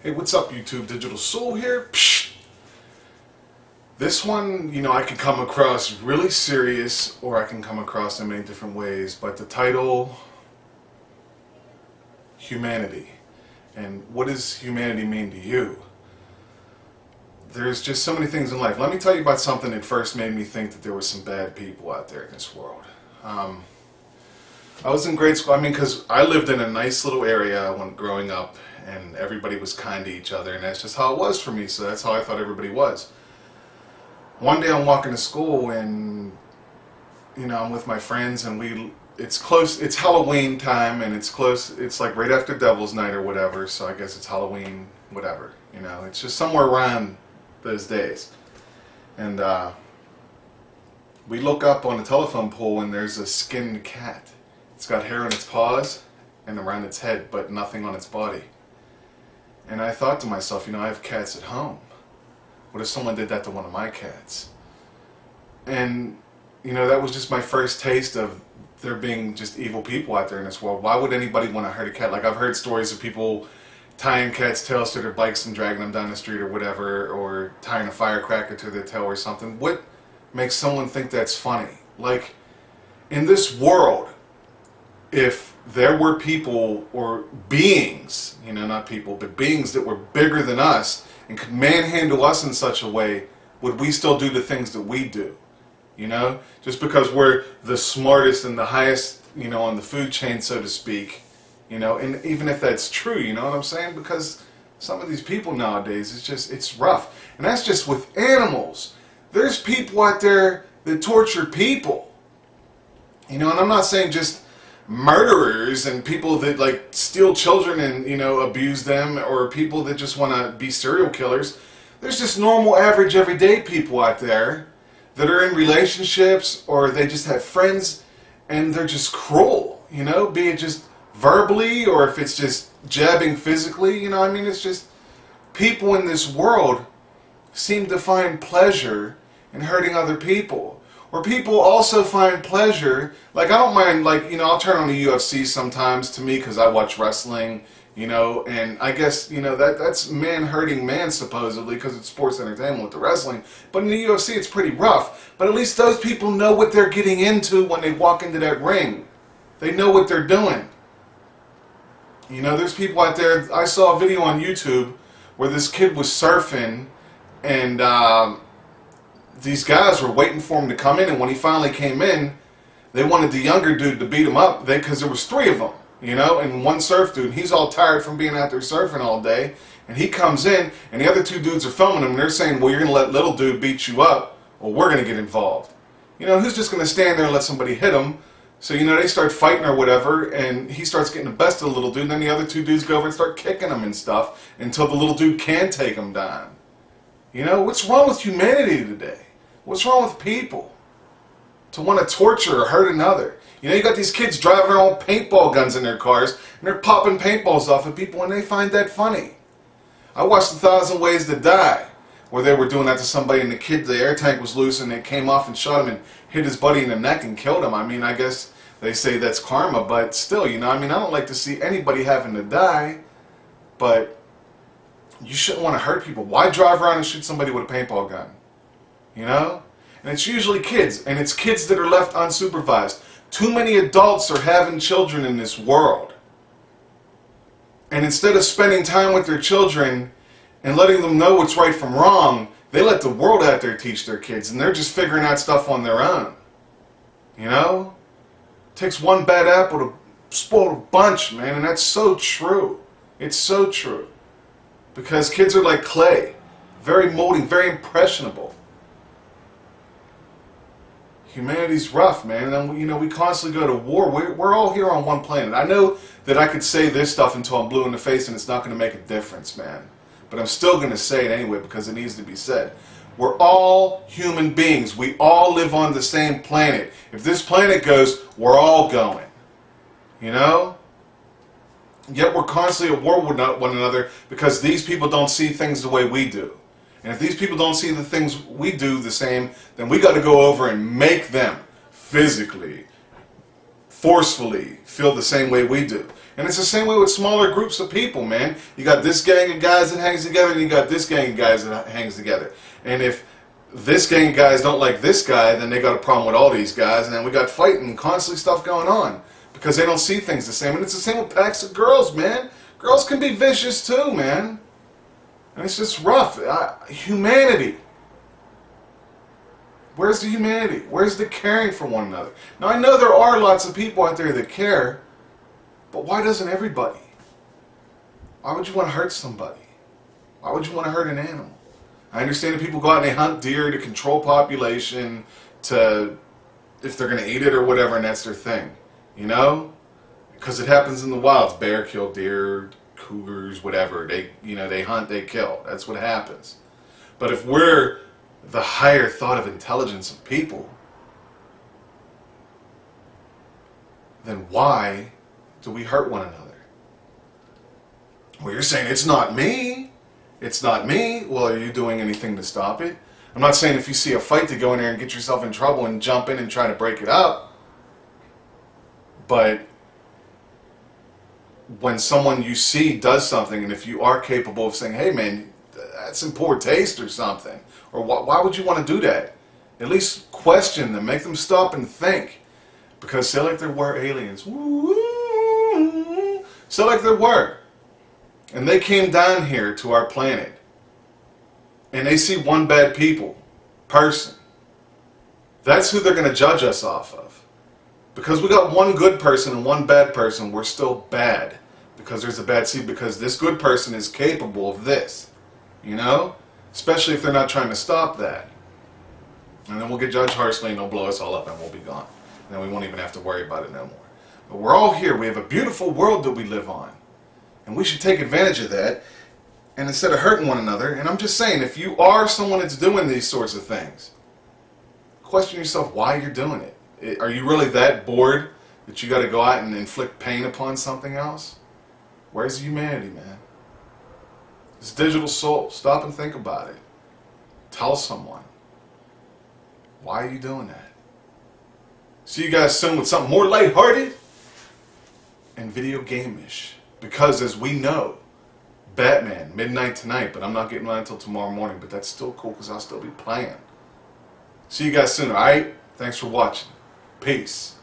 Hey, what's up YouTube? DiGiTiLsOuL here. Psh. This one, I can come across really serious or I can come across in many different ways, but the title, humanity. And what does humanity mean to you? There's just so many things in life. Let me tell you about something that first made me think that there were some bad people out there in this world. I was in grade school, because I lived in a nice little area when growing up, and everybody was kind to each other, and that's just how it was for me, so that's how I thought everybody was. One day I'm walking to school, and, I'm with my friends, and it's Halloween time, and it's like right after Devil's Night or whatever, so I guess it's Halloween, whatever, it's just somewhere around those days. And, we look up on the telephone pole, and there's a skinned cat. It's got hair on its paws and around its head, but nothing on its body. And I thought to myself, I have cats at home. What if someone did that to one of my cats? And, that was just my first taste of there being just evil people out there in this world. Why would anybody want to hurt a cat? Like, I've heard stories of people tying cats' tails to their bikes and dragging them down the street or whatever, or tying a firecracker to their tail or something. What makes someone think that's funny? Like, in this world, if there were people or beings, not people, but beings that were bigger than us and could manhandle us in such a way, would we still do the things that we do? Just because we're the smartest and the highest, on the food chain, so to speak, and even if that's true, you know what I'm saying? Because some of these people nowadays, it's rough. And that's just with animals. There's people out there that torture people. And I'm not saying just murderers and people that like steal children and abuse them, or people that just want to be serial killers. There's just normal, average, everyday people out there that are in relationships, or they just have friends, and they're just cruel, be it just verbally, or if it's just jabbing physically, it's just people in this world seem to find pleasure in hurting other people. Or people also find pleasure, like I don't mind, I'll turn on the UFC sometimes, to me, because I watch wrestling, and I guess, that's man hurting man, supposedly, because it's sports entertainment with the wrestling. But in the UFC, it's pretty rough. But at least those people know what they're getting into when they walk into that ring. They know what they're doing. There's people out there, I saw a video on YouTube where this kid was surfing, and these guys were waiting for him to come in, and when he finally came in, they wanted the younger dude to beat him up, because there was three of them, and one surf dude. He's all tired from being out there surfing all day, and he comes in, and the other two dudes are filming him, and they're saying, well, you're going to let little dude beat you up, or we're going to get involved. Who's just going to stand there and let somebody hit him? So, they start fighting or whatever, and he starts getting the best of the little dude, and then the other two dudes go over and start kicking him and stuff, until the little dude can take him down. What's wrong with humanity today? What's wrong with people to want to torture or hurt another? You got these kids driving around with paintball guns in their cars, and they're popping paintballs off at people, and they find that funny. I watched 1,000 Ways to Die, where they were doing that to somebody, and the air tank was loose, and it came off and shot him and hit his buddy in the neck and killed him. I guess they say that's karma, but still, I don't like to see anybody having to die, but you shouldn't want to hurt people. Why drive around and shoot somebody with a paintball gun? And it's usually kids, and it's kids that are left unsupervised. Too many adults are having children in this world. And instead of spending time with their children and letting them know what's right from wrong, they let the world out there teach their kids, and they're just figuring out stuff on their own. It takes one bad apple to spoil a bunch, man, and that's so true. It's so true. Because kids are like clay, very molding, very impressionable. Humanity's rough, man, and we constantly go to war. We're all here on one planet. I know that I could say this stuff until I'm blue in the face, and it's not going to make a difference, man. But I'm still going to say it anyway, because it needs to be said. We're all human beings. We all live on the same planet. If this planet goes, we're all going. Yet we're constantly at war with one another, because these people don't see things the way we do. And if these people don't see the things we do the same, then we got to go over and make them physically, forcefully feel the same way we do. And it's the same way with smaller groups of people, man. You got this gang of guys that hangs together, and you got this gang of guys that hangs together. And if this gang of guys don't like this guy, then they got a problem with all these guys, and then we got fighting, constantly stuff going on. Because they don't see things the same. And it's the same with packs of girls, man. Girls can be vicious too, man. And it's just rough. Humanity. Where's the humanity? Where's the caring for one another? Now, I know there are lots of people out there that care, but why doesn't everybody? Why would you want to hurt somebody? Why would you want to hurt an animal? I understand that people go out and they hunt deer to control population, to if they're going to eat it or whatever, and that's their thing. You know? Because it happens in the wilds. Bear kill deer, cougars, whatever. They hunt, they kill. That's what happens. But if we're the higher thought of intelligence of people, then why do we hurt one another? Well, you're saying it's not me. It's not me. Well, are you doing anything to stop it? I'm not saying if you see a fight to go in there and get yourself in trouble and jump in and try to break it up. But when someone you see does something, and if you are capable of saying, hey man, that's in poor taste or something, or why would you want to do that? At least question them, make them stop and think. Because say like there were aliens. Say like there were. And they came down here to our planet. And they see one bad person. That's who they're going to judge us off of. Because we got one good person and one bad person, we're still bad. Because there's a bad seed, because this good person is capable of this. You know? Especially if they're not trying to stop that. And then we'll get judged harshly and they'll blow us all up and we'll be gone. And then we won't even have to worry about it no more. But we're all here. We have a beautiful world that we live on. And we should take advantage of that. And instead of hurting one another, and I'm just saying, if you are someone that's doing these sorts of things, question yourself why you're doing it. Are you really that bored that you got to go out and inflict pain upon something else? Where's the humanity, man? It's DiGiTiLsOuL. Stop and think about it. Tell someone. Why are you doing that? See you guys soon with something more lighthearted and video game-ish. Because as we know, Batman, midnight tonight, but I'm not getting mine until tomorrow morning, but that's still cool because I'll still be playing. See you guys soon, alright? Thanks for watching. Peace.